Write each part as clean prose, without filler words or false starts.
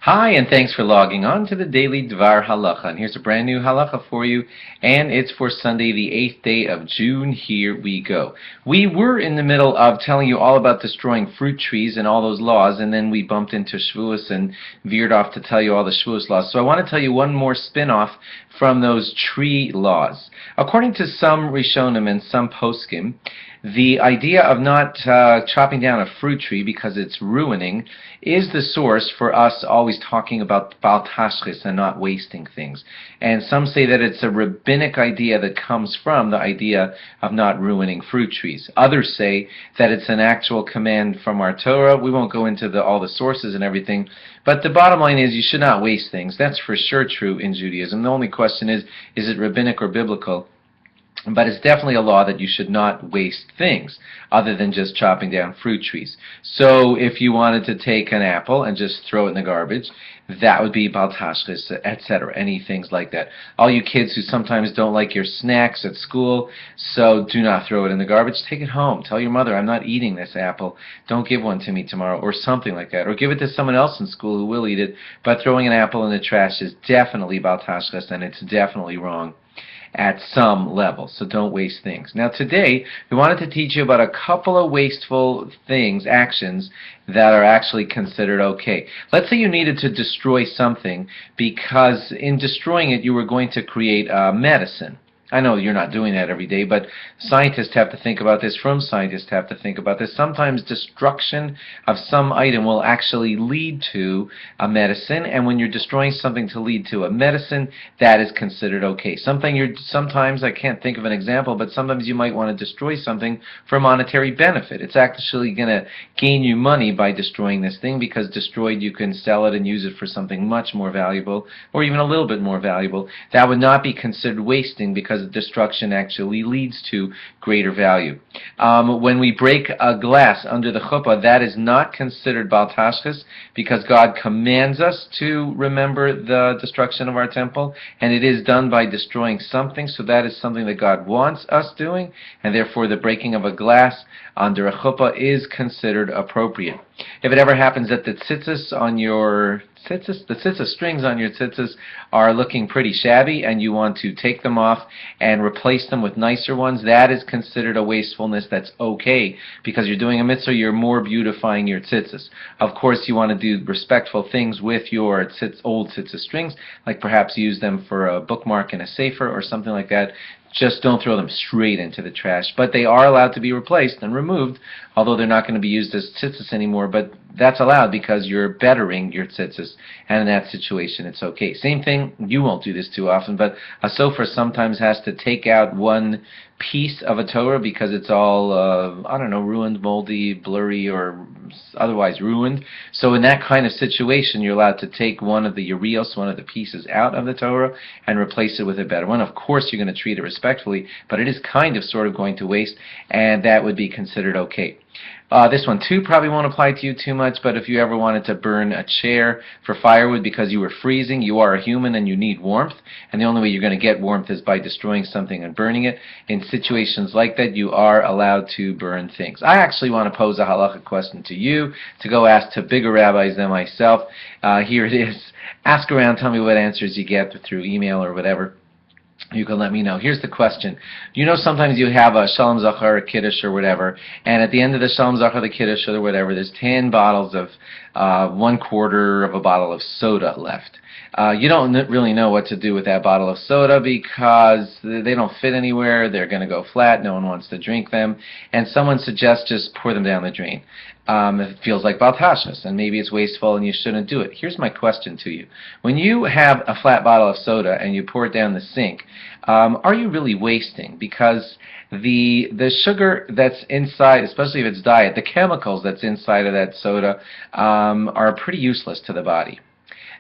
Hi, and thanks for logging on to the Daily DVAR Halacha. And here's a brand new halacha for you, and it's for Sunday, the 8th day of June. Here we go. We were in the middle of telling you all about destroying fruit trees and all those laws, and then we bumped into Shavuos and veered off to tell you all the Shavuos laws. So I want to tell you one more spin-off from those tree laws. According to some Rishonim and some Poskim, the idea of not chopping down a fruit tree because it's ruining is the source for us always talking about Bal Tashchis and not wasting things. And some say that it's a rabbinic idea that comes from the idea of not ruining fruit trees. Others say that it's an actual command from our Torah. We won't go into all the sources and everything, but the bottom line is you should not waste things. That's for sure true in Judaism. The only question is it rabbinic or biblical? But it's definitely a law that you should not waste things other than just chopping down fruit trees. So if you wanted to take an apple and just throw it in the garbage, that would be Bal Tashchis, etc., any things like that. All you kids who sometimes don't like your snacks at school, so do not throw it in the garbage. Take it home. Tell your mother, I'm not eating this apple. Don't give one to me tomorrow, or something like that. Or give it to someone else in school who will eat it. But throwing an apple in the trash is definitely Bal Tashchis, and it's definitely wrong at some level, so don't waste things. Now today, we wanted to teach you about a couple of wasteful things, actions, that are actually considered okay. Let's say you needed to destroy something because in destroying it you were going to create medicine. I know you're not doing that every day, but scientists have to think about this. From scientists have to think about this. Sometimes destruction of some item will actually lead to a medicine, and when you're destroying something to lead to a medicine, that is considered okay. Sometimes, I can't think of an example, but sometimes you might want to destroy something for monetary benefit. It's actually going to gain you money by destroying this thing, because destroyed you can sell it and use it for something much more valuable, or even a little bit more valuable. That would not be considered wasting, because destruction actually leads to greater value. When we break a glass under the chuppah, that is not considered Bal Tashchis, because God commands us to remember the destruction of our temple, and it is done by destroying something, so that is something that God wants us doing, and therefore the breaking of a glass under a chuppah is considered appropriate. If it ever happens that the tzitzis on your the tzitzis strings on your tzitzis are looking pretty shabby and you want to take them off and replace them with nicer ones, that is considered a wastefulness. That's okay, because you're doing a mitzvah, you're more beautifying your tzitzis. Of course, you want to do respectful things with your old tzitzis strings, like perhaps use them for a bookmark in a sefer or something like that. Just don't throw them straight into the trash. But they are allowed to be replaced and removed, although they're not going to be used as tzitzis anymore. But that's allowed because you're bettering your tzitzis, and in that situation it's okay. Same thing, you won't do this too often, but a sofer sometimes has to take out one piece of a Torah because it's all, ruined, moldy, blurry, or otherwise ruined. So in that kind of situation, you're allowed to take one of the yerios, one of the pieces out of the Torah, and replace it with a better one. Of course, you're going to treat it respectfully, but it is kind of sort of going to waste, and that would be considered okay. This one too probably won't apply to you too much, but if you ever wanted to burn a chair for firewood because you were freezing, you are a human and you need warmth, and the only way you're going to get warmth is by destroying something and burning it. In situations like that, you are allowed to burn things. I actually want to pose a halacha question to you to go ask to bigger rabbis than myself. Here it is. Ask around, tell me what answers you get through email or whatever. You can let me know. Here's the question. You know, sometimes you have a Shalom Zachar, a Kiddush, or whatever, and at the end of the Shalom Zachar, the Kiddush, or whatever, there's 10 bottles of 1/4 of a bottle of soda left. You don't really know what to do with that bottle of soda because they don't fit anywhere, they're going to go flat, no one wants to drink them, and someone suggests just pour them down the drain. It feels like Bal Tashchis, and maybe it's wasteful and you shouldn't do it. Here's my question to you. When you have a flat bottle of soda and you pour it down the sink, are you really wasting? Because the sugar that's inside, especially if it's diet, the chemicals that's inside of that soda are pretty useless to the body.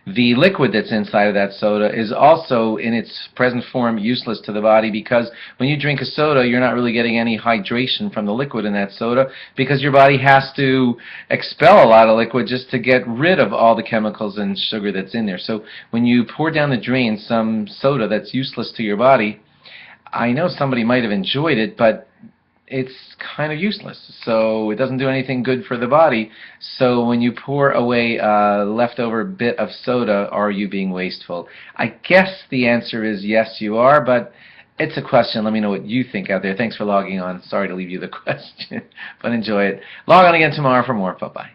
The liquid that's inside of that soda is also, in its present form, useless to the body, because when you drink a soda, you're not really getting any hydration from the liquid in that soda, because your body has to expel a lot of liquid just to get rid of all the chemicals and sugar that's in there. So when you pour down the drain some soda that's useless to your body, I know somebody might have enjoyed it, but it's kind of useless. So it doesn't do anything good for the body. So when you pour away a leftover bit of soda, are you being wasteful? I guess the answer is yes, you are, but it's a question. Let me know what you think out there. Thanks for logging on. Sorry to leave you the question, but enjoy it. Log on again tomorrow for more. Bye-bye.